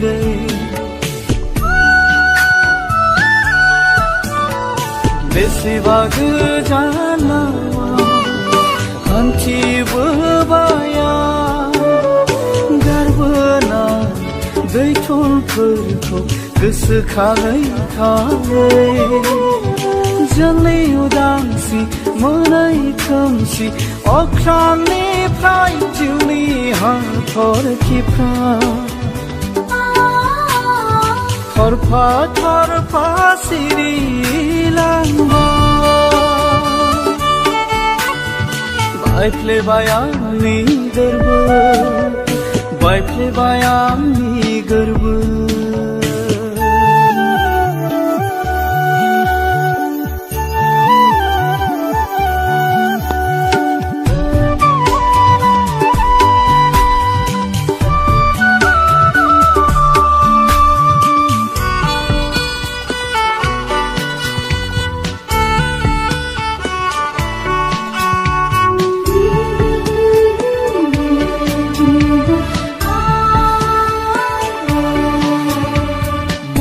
रे बेसेबा गोजान लामा हान्थिबोबाया गारबोना दैथुनफोरखौ गोसोखाङै खाङै जोंनि उदांस्रि मोनै खोमसि अख्रांनिफ्राय जिउनि हाथरखिफ्रा थरफा थरफा सिरिलांबाय बायफ्लेबाय आंनि गोर्बो बायफ्लेबाय आंनि गोर्बो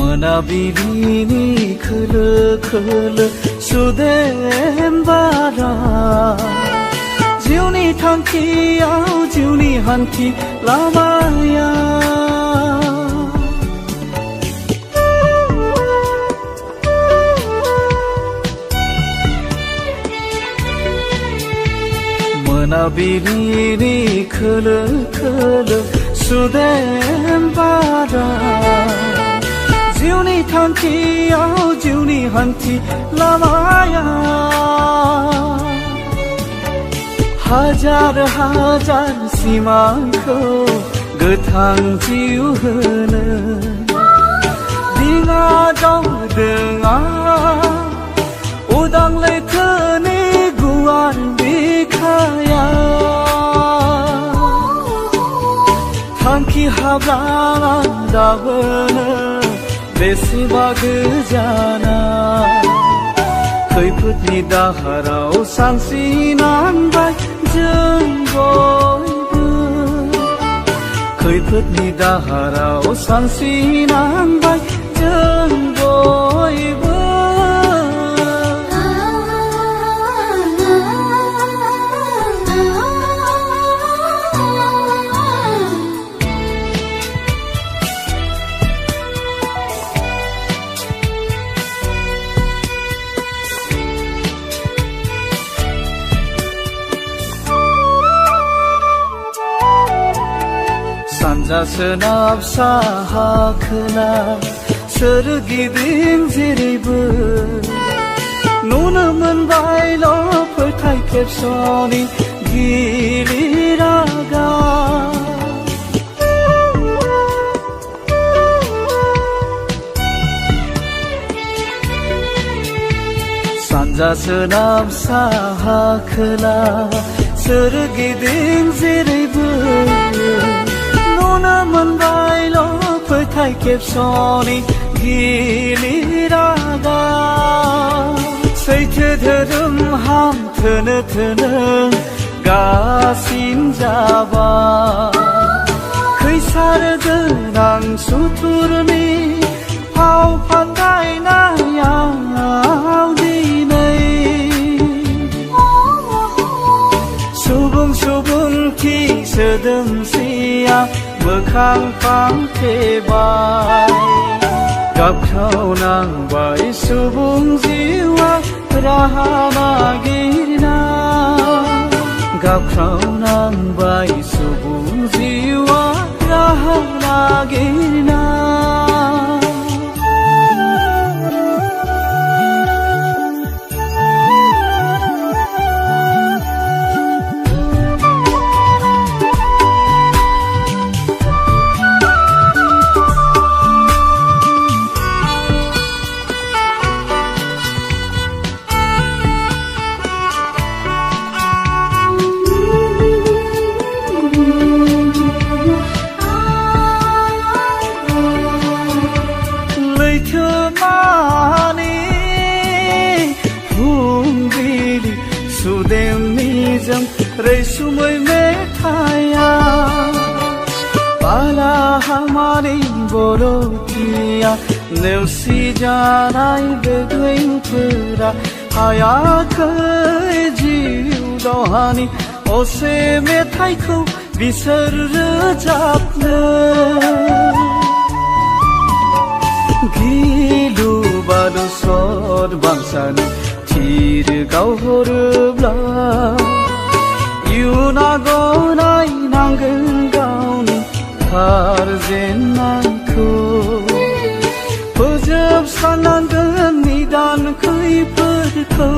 मोनाबिलिनि खोलो खोलो सुदेम बारा जिउनि थांखियाव जिउनि हान्थि लामाया मोनाबिलिनि खोलो खोलो सुदेम बारा जिउनि थांखियाव जिउनि हान्थि लामाया हाजार हाजार सिमांखौ गोथां जिउ होनो दिङा दावदों उदां लैथोनि गुवार बिखाया थांखि हाब्ला दाबोनो बेसेबा गोजाना खैफोदनि दाहाराव सानस्रिनांबाय जों बयबो खैफोदनि दाहाराव सानस्रिनांबाय जों बयबो सानजा सोनाब साहा खोला सोरगिदिं जेरैबो नुनो मोनबायल' फोथाय खेबस'नि गिलिर आगान सानजा सोनाब साहा खोला सोरगिदिं जेरैबो नुनो मोनबायल' फोथाय खेबस'नि गिलिर आगान सैथो धोरोम हामथोनो थोनो गासिन जाबाय खैसार गोनां सुथुरनि फाव फान्दायनायाव दिनै सुबुं सुबुंथि सोदोमस्रिया मोखां फांथेबाय गाबख्रावनांबाय सुबुं जिउआ राहा नागिरना गाबख्रावनांबाय सुबुं जिउआ राहा नागिरना रैसुमै मेथाया माला हमारी बर'थिया नेवसिजानाय बे धोइफोरा हायाखै जिउ दावहानि असे मेथाइखौ बिसोर रोजाबनो गिलु बालु सर बांसानि थिर गावहरोब्ला इयुना गनायनांगोन गावनि थार जेननायखौ फोजोबस्रांनांगोन निदान खैफोदखौ